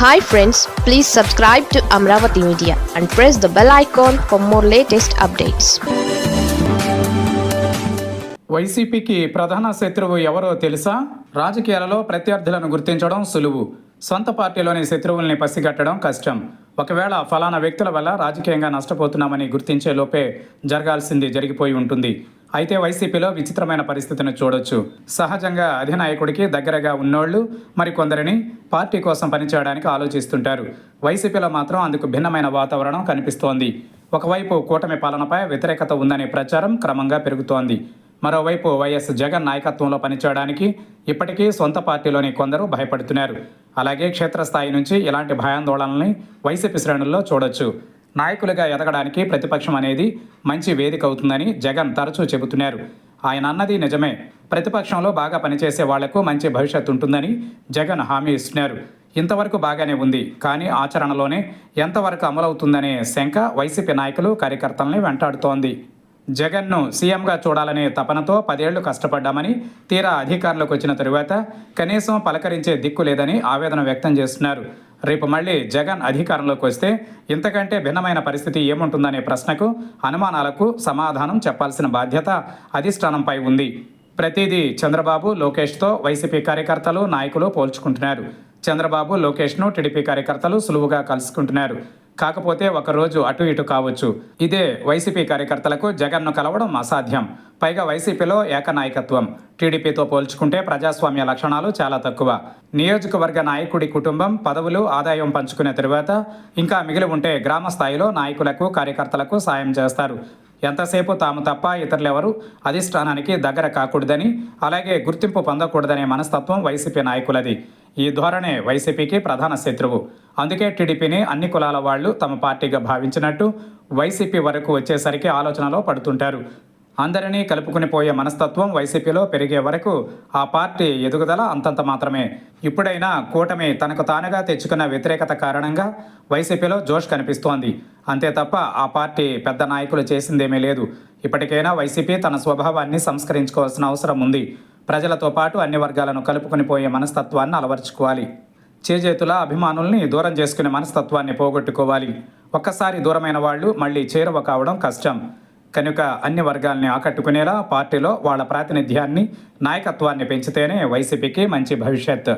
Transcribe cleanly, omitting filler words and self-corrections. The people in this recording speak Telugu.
Hi friends, please subscribe to Amravati Media and press the bell icon for more latest updates. వైసీపీకి ప్రధాన శత్రువు ఎవరో తెలుసా? రాజకీయాలలో ప్రత్యర్థులను గుర్తించడం సులువు, సొంత పార్టీలోని శత్రువుల్ని పసిగట్టడం కష్టం. ఒకవేళ ఫలానా వ్యక్తుల వల్ల రాజకీయంగా నష్టపోతున్నామని గుర్తించే లోపే జరగాల్సింది జరిగిపోయి ఉంటుంది. అయితే వైసీపీలో విచిత్రమైన పరిస్థితిని చూడొచ్చు. సహజంగా అధినాయకుడికి దగ్గరగా ఉన్నోళ్లు మరికొందరిని పార్టీ కోసం పనిచేయడానికి ఆలోచిస్తుంటారు. వైసీపీలో మాత్రం అందుకు భిన్నమైన వాతావరణం కనిపిస్తోంది. ఒకవైపు కూటమి పాలనపై వ్యతిరేకత ఉందనే ప్రచారం క్రమంగా పెరుగుతోంది. మరోవైపు వైఎస్ జగన్ నాయకత్వంలో పనిచేయడానికి ఇప్పటికీ సొంత పార్టీలోని కొందరు భయపడుతున్నారు. అలాగే క్షేత్రస్థాయి నుంచి ఇలాంటి భయాందోళనల్ని వైసీపీ శ్రేణుల్లో చూడొచ్చు. నాయకులుగా ఎదగడానికి ప్రతిపక్షం అనేది మంచి వేదిక అవుతుందని జగన్ తరచూ చెబుతున్నారు. ఆయన అన్నది నిజమే. ప్రతిపక్షంలో బాగా పనిచేసే వాళ్లకు మంచి భవిష్యత్తు ఉంటుందని జగన్ హామీ ఇస్తున్నారు. ఇంతవరకు బాగానే ఉంది, కానీ ఆచరణలోనే ఎంతవరకు అమలవుతుందనే శంక వైసీపీ నాయకులు కార్యకర్తల్ని వెంటాడుతోంది. జగన్ను సీఎంగా చూడాలనే తపనతో 10 ఏళ్లు కష్టపడ్డామని, తీరా అధికారంలోకి వచ్చిన తరువాత కనీసం పలకరించే దిక్కు లేదని ఆవేదన వ్యక్తం చేస్తున్నారు. రేపు మళ్ళీ జగన్ అధికారంలోకి వస్తే ఇంతకంటే భిన్నమైన పరిస్థితి ఏముంటుందనే ప్రశ్నకు, అనుమానాలకు సమాధానం చెప్పాల్సిన బాధ్యత అధిష్టానంపై ఉంది. ప్రతిదీ చంద్రబాబు లోకేష్తో వైసీపీ కార్యకర్తలు నాయకులు పోల్చుకుంటున్నారు. చంద్రబాబు లోకేష్ను టీడీపీ కార్యకర్తలు సులువుగా కలుసుకుంటున్నారు. కాకపోతే ఒకరోజు అటు ఇటు కావచ్చు. ఇదే వైసీపీ కార్యకర్తలకు జగన్ను కలవడం అసాధ్యం. పైగా వైసీపీలో ఏకనాయకత్వం. టీడీపీతో పోల్చుకుంటే ప్రజాస్వామ్య లక్షణాలు చాలా తక్కువ. నియోజకవర్గ నాయకుడి కుటుంబం పదవులు ఆదాయం పంచుకునే తరువాత ఇంకా మిగిలి ఉంటే గ్రామ స్థాయిలో నాయకులకు కార్యకర్తలకు సాయం చేస్తారు. ఎంతసేపు తాము తప్ప ఇతరులెవరూ అధిష్టానానికి దగ్గర కాకూడదని, అలాగే గుర్తింపు పొందకూడదనే మనస్తత్వం వైసీపీ నాయకులది. ఈ ధోరణే వైసీపీకి ప్రధాన శత్రువు. అందుకే టీడీపీని అన్ని కులాల వాళ్లు తమ పార్టీగా భావించినట్టు వైసీపీ వరకు వచ్చేసరికి ఆలోచనలో పడుతుంటారు. అందరినీ కలుపుకుని పోయే మనస్తత్వం వైసీపీలో పెరిగే వరకు ఆ పార్టీ ఎదుగుదల అంతంత మాత్రమే. ఇప్పుడైనా కూటమి తనకు తానుగా తెచ్చుకున్న వ్యతిరేకత కారణంగా వైసీపీలో జోష్ కనిపిస్తోంది. అంతే తప్ప ఆ పార్టీ పెద్ద నాయకులు చేసిందేమీ లేదు. ఇప్పటికైనా వైసీపీ తన స్వభావాన్ని సంస్కరించుకోవాల్సిన అవసరం ఉంది. ప్రజలతో పాటు అన్ని వర్గాలను కలుపుకుని పోయే మనస్తత్వాన్ని అలవర్చుకోవాలి. చేజేతుల అభిమానుల్ని దూరం చేసుకునే మనస్తత్వాన్ని పోగొట్టుకోవాలి. ఒక్కసారి దూరమైన వాళ్ళు మళ్ళీ చేరువ కావడం కష్టం. కనుక అన్ని వర్గాల్ని ఆకట్టుకునేలా పార్టీలో వాళ్ళ ప్రాతినిధ్యాన్ని, నాయకత్వాన్ని పెంచితేనే వైసీపీకి మంచి భవిష్యత్.